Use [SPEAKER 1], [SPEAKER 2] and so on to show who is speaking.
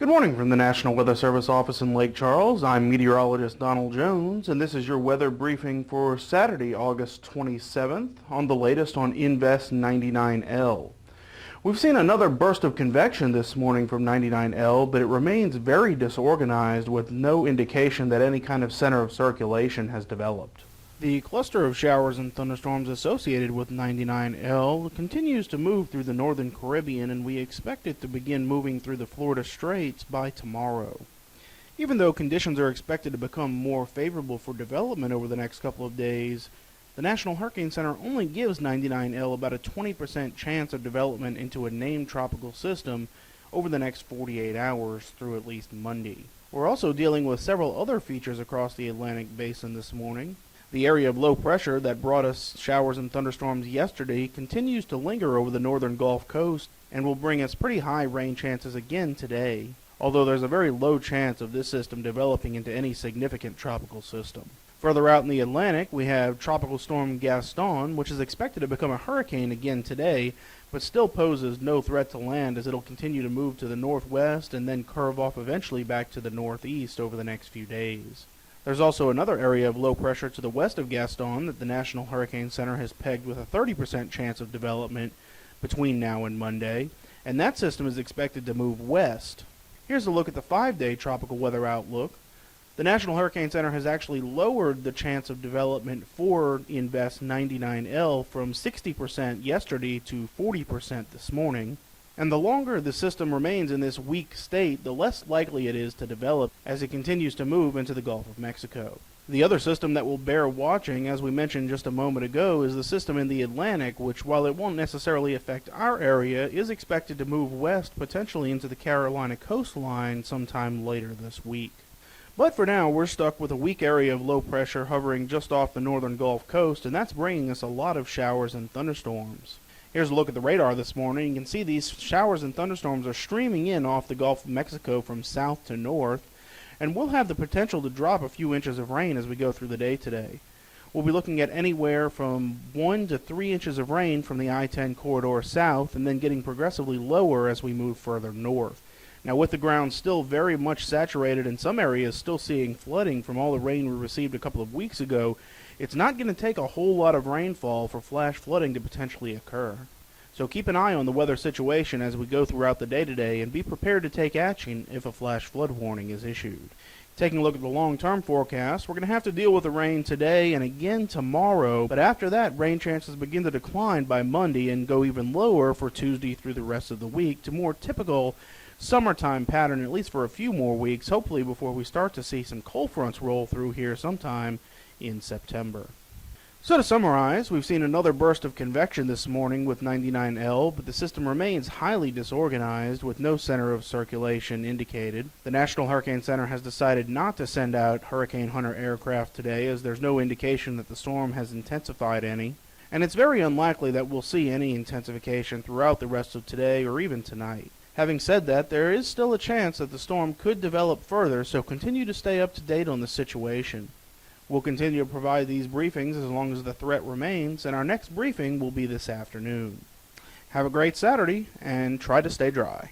[SPEAKER 1] Good morning from the National Weather Service office in Lake Charles. I'm meteorologist Donald Jones, and this is your weather briefing for Saturday, August 27th, on the latest on Invest 99L. We've seen another burst of convection this morning from 99L, but it remains very disorganized with no indication that any kind of center of circulation has developed. The cluster of showers and thunderstorms associated with 99L continues to move through the northern Caribbean, and we expect it to begin moving through the Florida Straits by tomorrow. Even though conditions are expected to become more favorable for development over the next couple of days, the National Hurricane Center only gives 99L about a 20% chance of development into a named tropical system over the next 48 hours through at least Monday. We're also dealing with several other features across the Atlantic Basin this morning. The area of low pressure that brought us showers and thunderstorms yesterday continues to linger over the northern Gulf Coast and will bring us pretty high rain chances again today, although there's a very low chance of this system developing into any significant tropical system. Further out in the Atlantic, we have Tropical Storm Gaston, which is expected to become a hurricane again today, but still poses no threat to land as it'll continue to move to the northwest and then curve off eventually back to the northeast over the next few days. There's also another area of low pressure to the west of Gaston that the National Hurricane Center has pegged with a 30% chance of development between now and Monday, and that system is expected to move west. Here's a look at the 5-day tropical weather outlook. The National Hurricane Center has actually lowered the chance of development for Invest 99L from 60% yesterday to 40% this morning. And the longer the system remains in this weak state, the less likely it is to develop as it continues to move into the Gulf of Mexico. The other system that will bear watching, as we mentioned just a moment ago, is the system in the Atlantic, which, while it won't necessarily affect our area, is expected to move west, potentially into the Carolina coastline sometime later this week. But for now, we're stuck with a weak area of low pressure hovering just off the northern Gulf Coast, and that's bringing us a lot of showers and thunderstorms. Here's a look at the radar this morning. You can see these showers and thunderstorms are streaming in off the Gulf of Mexico from south to north, and we'll have the potential to drop a few inches of rain as we go through the day today. We'll be looking at anywhere from 1 to 3 inches of rain from the I-10 corridor south, and then getting progressively lower as we move further north. Now, with the ground still very much saturated and some areas still seeing flooding from all the rain we received a couple of weeks ago, it's not going to take a whole lot of rainfall for flash flooding to potentially occur. So keep an eye on the weather situation as we go throughout the day today and be prepared to take action if a flash flood warning is issued. Taking a look at the long-term forecast, we're going to have to deal with the rain today and again tomorrow, but after that, rain chances begin to decline by Monday and go even lower for Tuesday through the rest of the week to more typical summertime pattern, at least for a few more weeks, hopefully before we start to see some cold fronts roll through here sometime in September. So to summarize, we've seen another burst of convection this morning with 99L, but the system remains highly disorganized with no center of circulation indicated. The National Hurricane Center has decided not to send out Hurricane Hunter aircraft today as there's no indication that the storm has intensified any, and it's very unlikely that we'll see any intensification throughout the rest of today or even tonight. Having said that, there is still a chance that the storm could develop further, so continue to stay up to date on the situation. We'll continue to provide these briefings as long as the threat remains, and our next briefing will be this afternoon. Have a great Saturday, and try to stay dry.